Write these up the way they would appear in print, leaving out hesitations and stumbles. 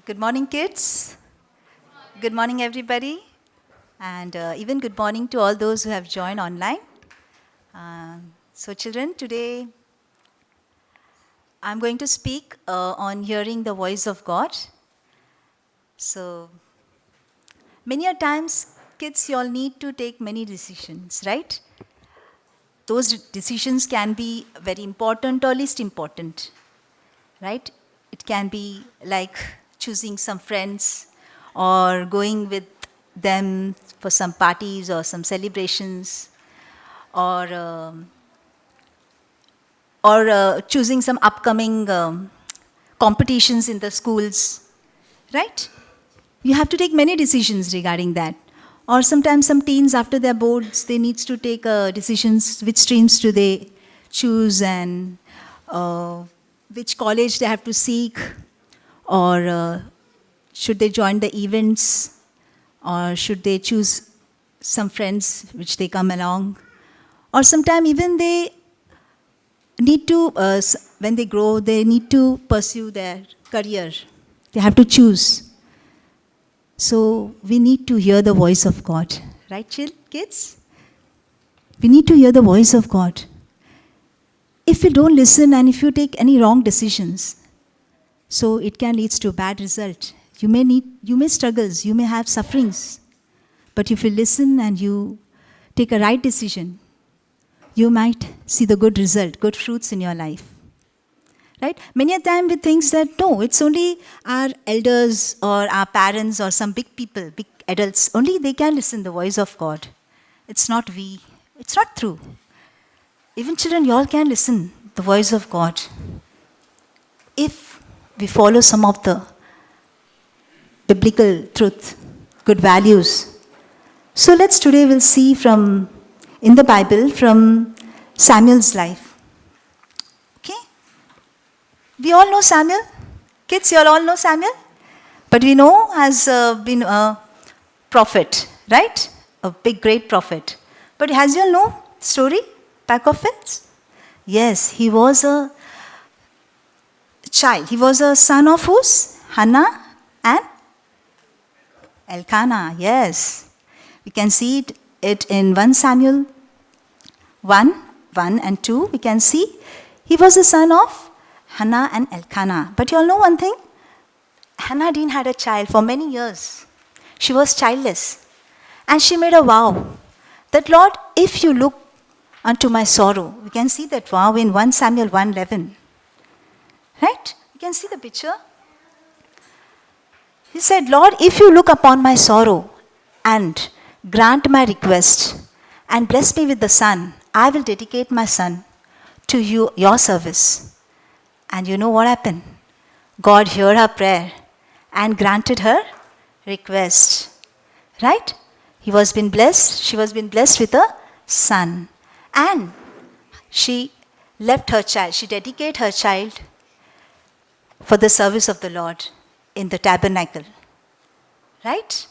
Good morning, kids. Good morning, everybody. And even good morning to all those who have joined online. So, children, today I'm going to speak on hearing the voice of God. So, many a times, kids, you all need to take many decisions, right? Those decisions can be very important or least important, right? It can be like choosing some friends or going with them for some parties or some celebrations or choosing some upcoming competitions in the schools, right? You have to take many decisions regarding that. Or sometimes some teens after their boards, they needs to take decisions which streams do they choose and uh, which college they have to seek, or should they join the events, or should they choose some friends which they come along, or sometimes even they need to, when they grow, they need to pursue their career. They have to choose. So we need to hear the voice of God. Right, kids? We need to hear the voice of God. If you don't listen and if you take any wrong decisions, so it can lead to a bad result. You may struggles, you may have sufferings. But if you listen and you take a right decision, you might see the good result, good fruits in your life. Right? Many a time we think that no, it's only our elders or our parents or some big people, big adults, only they can listen the voice of God. It's not we. It's not true. Even children, you all can listen the voice of God if we follow some of the biblical truth, good values. So today we'll see from in the Bible from Samuel's life. Okay? We all know Samuel. Kids, you all know Samuel? But we know has been a prophet, right? A big, great prophet. But has you all know story back of it? Yes, he was a child. He was a son of whose? Hannah and Elkanah. Yes. We can see it in 1 Samuel 1 and 2. We can see he was the son of Hannah and Elkanah. But you all know one thing? Hannah didn't have a child for many years. She was childless. And she made a vow that, Lord, if you look unto my sorrow, we can see that vow in 1 Samuel 1:11. Right? You can see the picture. He said, Lord, if you look upon my sorrow and grant my request and bless me with the son, I will dedicate my son to you, your service. And you know what happened? God heard her prayer and granted her request. Right? She was been blessed with a son. And she left her child. She dedicated her child for the service of the Lord in the tabernacle. Right?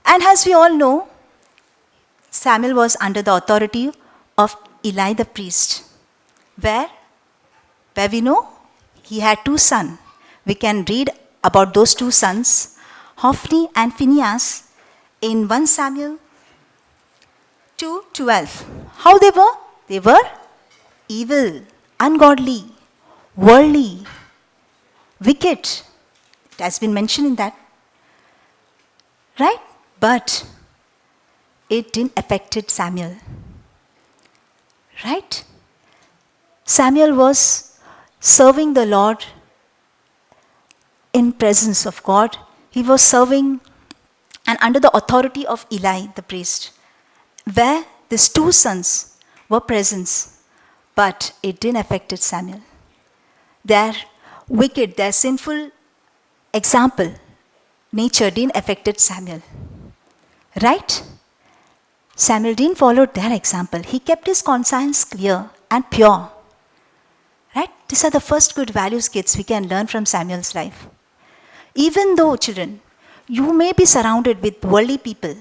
And as we all know, Samuel was under the authority of Eli the priest. Where we know he had two sons. We can read about those two sons, Hophni and Phinehas, in 1 Samuel 2:12. How they were? They were evil, ungodly, worldly, wicked. It has been mentioned in that. Right? But it didn't affect Samuel. Right? Samuel was serving the Lord in presence of God. He was serving and under the authority of Eli the priest, where these two sons were present, but it didn't affect Samuel. Their wicked, their sinful example, nature didn't affect Samuel. Right? Samuel didn't follow their example. He kept his conscience clear and pure. Right? These are the first good values, kids, we can learn from Samuel's life. Even though, children, you may be surrounded with worldly people.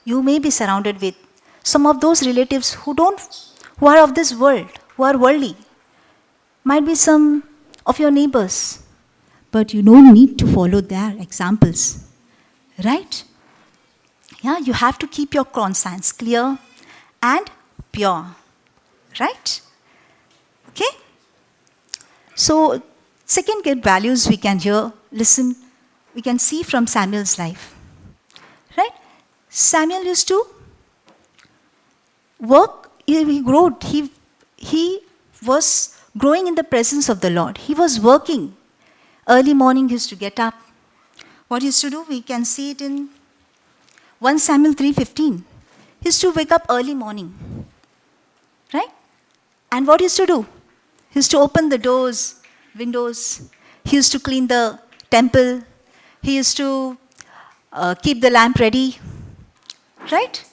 You may be surrounded with some of those relatives who are of this world, who are worldly. Might be some of your neighbors. but you don't need to follow their examples. Right? Yeah, you have to keep your conscience clear and pure. Right? Okay? So, second good values we can hear, listen, we can see from Samuel's life. Right? Samuel used to work, he grew, he was growing in the presence of the Lord. He was working. Early morning he used to get up. What he used to do, we can see it in 1 Samuel 3:15. He used to wake up early morning. Right? And what he used to do? He used to open the doors, windows. He used to clean the temple. He used to keep the lamp ready. Right?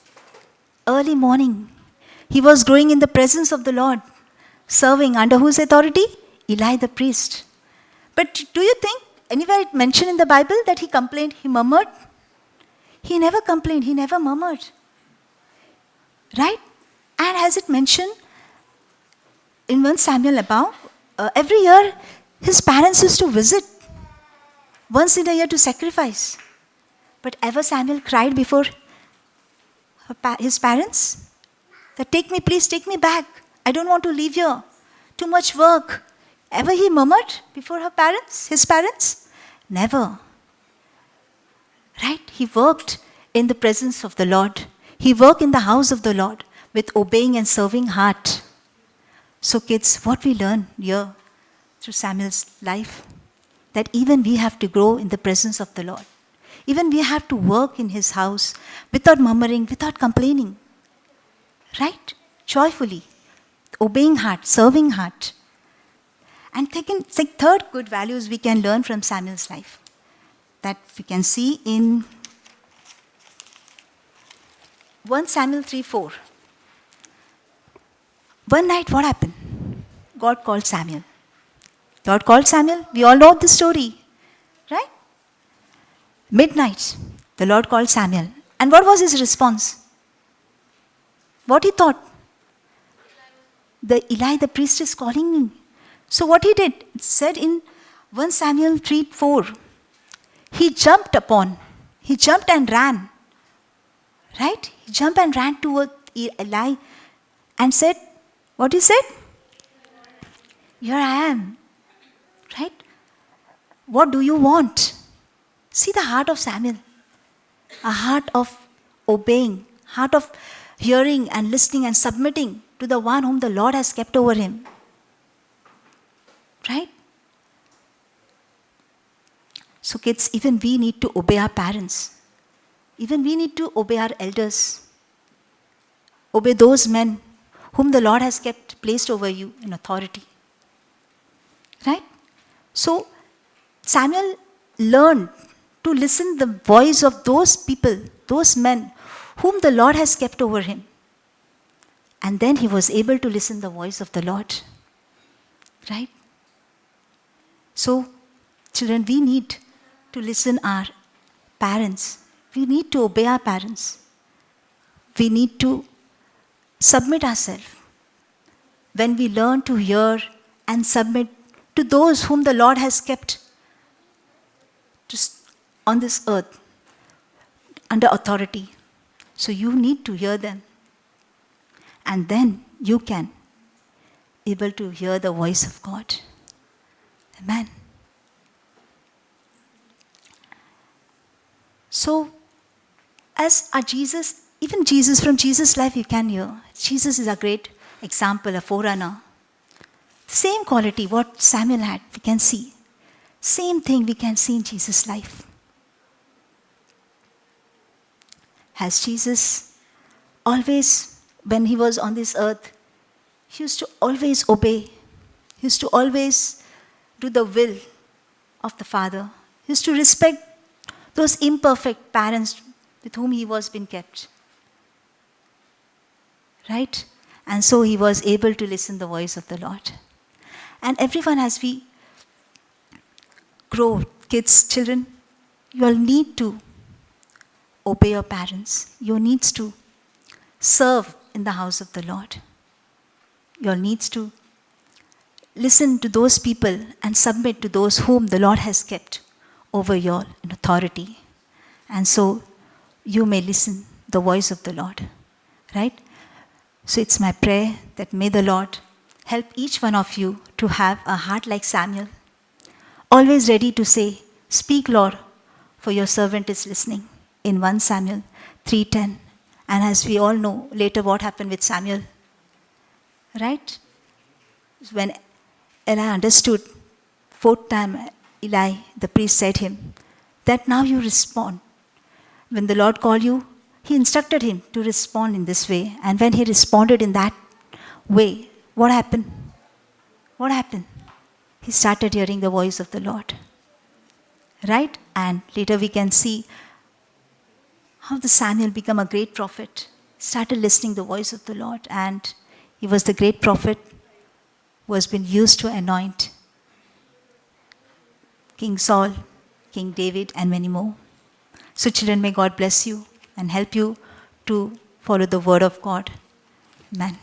Early morning. He was growing in the presence of the Lord, serving under whose authority? Eli the priest. But do you think anywhere it mentioned in the Bible that he complained, he murmured? He never complained, he never murmured. Right? And as it mentioned in 1 Samuel above, every year his parents used to visit once in a year to sacrifice. But ever Samuel cried before his parents that please take me back. I don't want to leave here. Too much work. Ever he murmured before his parents? Never. Right? He worked in the presence of the Lord. He worked in the house of the Lord with obeying and serving heart. So kids, what we learn here through Samuel's life, that even we have to grow in the presence of the Lord. Even we have to work in his house without murmuring, without complaining. Right? Joyfully. Obeying heart, serving heart. And third good values we can learn from Samuel's life, that we can see in 1 Samuel 3:4. One night what happened? God called Samuel. God called Samuel. We all know the story. Right? Midnight, the Lord called Samuel. And what was his response? What he thought? Eli the priest is calling me. So what he did, it said in 1 Samuel 3:4, he jumped and ran. Right? He jumped and ran toward Eli and said, what he said? Here I am. Right? What do you want? See the heart of Samuel. A heart of obeying, heart of hearing and listening and submitting to the one whom the Lord has kept over him. Right? So kids, even we need to obey our parents. Even we need to obey our elders. Obey those men whom the Lord has placed over you in authority. Right? So Samuel learned to listen the voice of those people, those men whom the Lord has kept over him. And then he was able to listen the voice of the Lord. Right? So, children, we need to listen our parents. We need to obey our parents. We need to submit ourselves. When we learn to hear and submit to those whom the Lord has kept on this earth under authority. So you need to hear them. And then you can able to hear the voice of God. Amen. So, as our Jesus, even Jesus, from Jesus' life you can hear. Jesus is a great example, a forerunner. Same quality what Samuel had, we can see. Same thing we can see in Jesus' life. Has Jesus always, when he was on this earth, he used to always obey. He used to always do the will of the Father. He used to respect those imperfect parents with whom he was being kept. Right? And so he was able to listen the voice of the Lord. And everyone, as we grow, kids, children, you all need to obey your parents. You need to serve in the house of the Lord. You all need to listen to those people and submit to those whom the Lord has kept over you all in authority. And so you may listen the voice of the Lord, right? So it's my prayer that may the Lord help each one of you to have a heart like Samuel, always ready to say, "Speak, Lord, for your servant is listening," in 1 Samuel 3:10. And as we all know later what happened with Samuel, right? When Eli understood, fourth time Eli, the priest, said him that now you respond. When the Lord called you, he instructed him to respond in this way. And when he responded in that way, what happened? What happened? He started hearing the voice of the Lord. Right? And later we can see how the Samuel became a great prophet, started listening the voice of the Lord, and he was the great prophet who has been used to anoint King Saul, King David, and many more. So children, may God bless you and help you to follow the word of God. Amen.